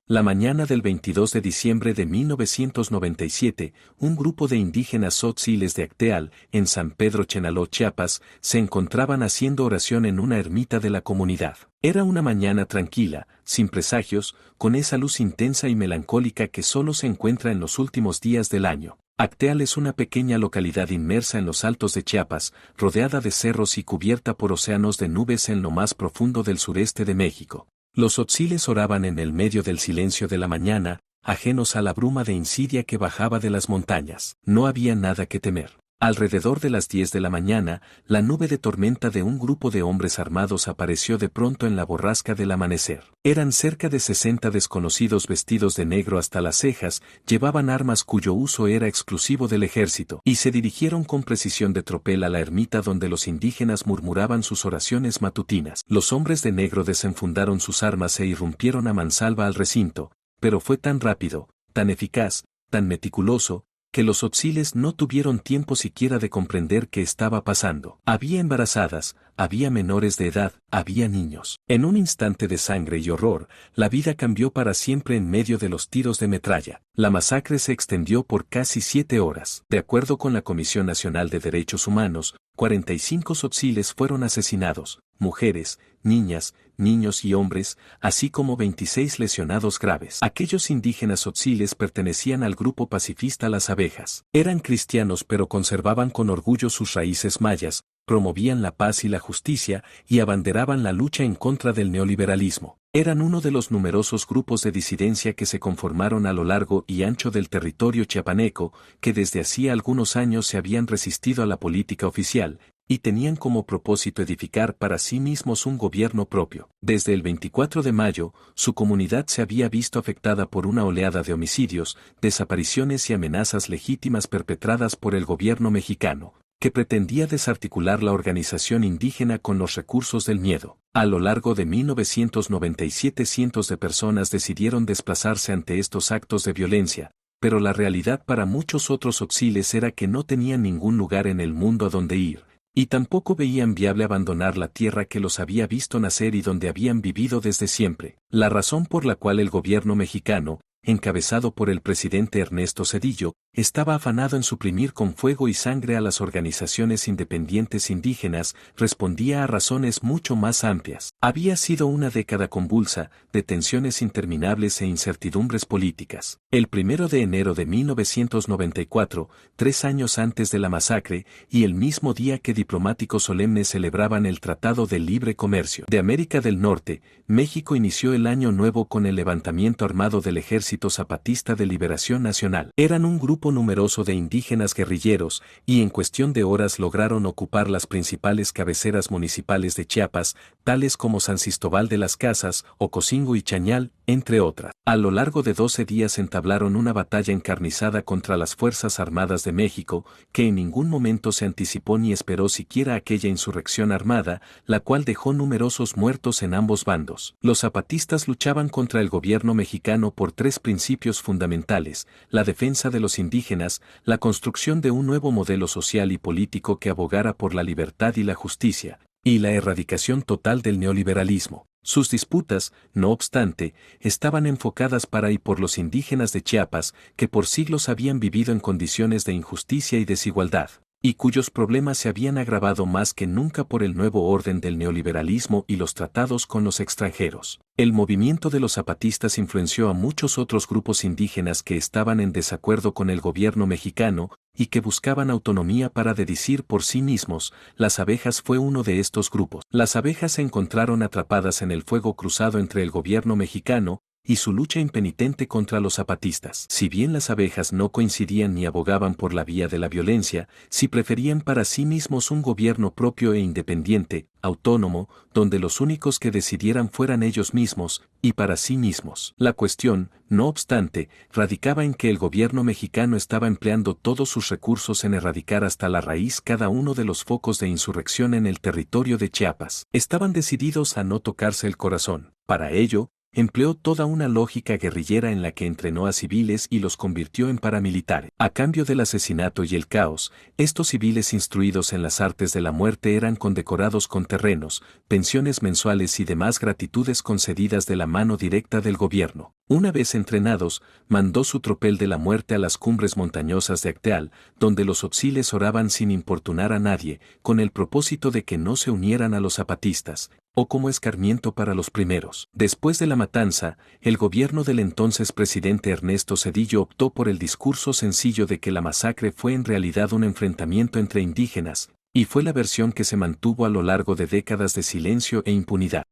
La mañana del 22 de diciembre de 1997, un grupo de indígenas tzotziles de Acteal, en San Pedro Chenaló, Chiapas, se encontraban haciendo oración en una ermita de la comunidad. Era una mañana tranquila, sin presagios, con esa luz intensa y melancólica que solo se encuentra en los últimos días del año. Acteal es una pequeña localidad inmersa en los altos de Chiapas, rodeada de cerros y cubierta por océanos de nubes en lo más profundo del sureste de México. Los tzotziles oraban en el medio del silencio de la mañana, ajenos a la bruma de insidia que bajaba de las montañas. No había nada que temer. Alrededor de las 10 de la mañana, la nube de tormenta de un grupo de hombres armados apareció de pronto en la borrasca del amanecer. Eran cerca de 60 desconocidos vestidos de negro hasta las cejas, llevaban armas cuyo uso era exclusivo del ejército, y se dirigieron con precisión de tropel a la ermita donde los indígenas murmuraban sus oraciones matutinas. Los hombres de negro desenfundaron sus armas e irrumpieron a mansalva al recinto, pero fue tan rápido, tan eficaz, tan meticuloso, que los tzotziles no tuvieron tiempo siquiera de comprender qué estaba pasando. Había embarazadas, había menores de edad, había niños. En un instante de sangre y horror, la vida cambió para siempre en medio de los tiros de metralla. La masacre se extendió por casi 7 horas. De acuerdo con la Comisión Nacional de Derechos Humanos, 45 tzotziles fueron asesinados, mujeres, niñas, niños y hombres, así como 26 lesionados graves. Aquellos indígenas tzotziles pertenecían al grupo pacifista Las Abejas. Eran cristianos pero conservaban con orgullo sus raíces mayas, promovían la paz y la justicia y abanderaban la lucha en contra del neoliberalismo. Eran uno de los numerosos grupos de disidencia que se conformaron a lo largo y ancho del territorio chiapaneco, que desde hacía algunos años se habían resistido a la política oficial, y tenían como propósito edificar para sí mismos un gobierno propio. Desde el 24 de mayo, su comunidad se había visto afectada por una oleada de homicidios, desapariciones y amenazas legítimas perpetradas por el gobierno mexicano, que pretendía desarticular la organización indígena con los recursos del miedo. A lo largo de 1997 cientos de personas decidieron desplazarse ante estos actos de violencia, pero la realidad para muchos otros tzotziles era que no tenían ningún lugar en el mundo a donde ir, y tampoco veían viable abandonar la tierra que los había visto nacer y donde habían vivido desde siempre. La razón por la cual el gobierno mexicano, encabezado por el presidente Ernesto Zedillo, estaba afanado en suprimir con fuego y sangre a las organizaciones independientes indígenas, respondía a razones mucho más amplias. Había sido una década convulsa, de tensiones interminables e incertidumbres políticas. El 1 de enero de 1994, 3 años antes de la masacre, y el mismo día que diplomáticos solemnes celebraban el Tratado de Libre Comercio de América del Norte, México inició el año nuevo con el levantamiento armado del Ejército Zapatista de Liberación Nacional. Eran un grupo numeroso de indígenas guerrilleros, y en cuestión de horas lograron ocupar las principales cabeceras municipales de Chiapas, tales como San Cristóbal de las Casas, Ocosingo y Chañal, entre otras. A lo largo de 12 días entablaron una batalla encarnizada contra las Fuerzas Armadas de México, que en ningún momento se anticipó ni esperó siquiera aquella insurrección armada, la cual dejó numerosos muertos en ambos bandos. Los zapatistas luchaban contra el gobierno mexicano por 3 principios fundamentales: la defensa de los indígenas, la construcción de un nuevo modelo social y político que abogara por la libertad y la justicia, y la erradicación total del neoliberalismo. Sus disputas, no obstante, estaban enfocadas para y por los indígenas de Chiapas, que por siglos habían vivido en condiciones de injusticia y desigualdad, y cuyos problemas se habían agravado más que nunca por el nuevo orden del neoliberalismo y los tratados con los extranjeros. El movimiento de los zapatistas influenció a muchos otros grupos indígenas que estaban en desacuerdo con el gobierno mexicano y que buscaban autonomía para decidir por sí mismos. Las Abejas fue uno de estos grupos. Las Abejas se encontraron atrapadas en el fuego cruzado entre el gobierno mexicano y su lucha impenitente contra los zapatistas. Si bien las Abejas no coincidían ni abogaban por la vía de la violencia, sí preferían para sí mismos un gobierno propio e independiente, autónomo, donde los únicos que decidieran fueran ellos mismos, y para sí mismos. La cuestión, no obstante, radicaba en que el gobierno mexicano estaba empleando todos sus recursos en erradicar hasta la raíz cada uno de los focos de insurrección en el territorio de Chiapas. Estaban decididos a no tocarse el corazón. Para ello, empleó toda una lógica guerrillera en la que entrenó a civiles y los convirtió en paramilitares. A cambio del asesinato y el caos, estos civiles instruidos en las artes de la muerte eran condecorados con terrenos, pensiones mensuales y demás gratitudes concedidas de la mano directa del gobierno. Una vez entrenados, mandó su tropel de la muerte a las cumbres montañosas de Acteal, donde los otziles oraban sin importunar a nadie, con el propósito de que no se unieran a los zapatistas, o como escarmiento para los primeros. Después de la matanza, el gobierno del entonces presidente Ernesto Zedillo optó por el discurso sencillo de que la masacre fue en realidad un enfrentamiento entre indígenas, y fue la versión que se mantuvo a lo largo de décadas de silencio e impunidad.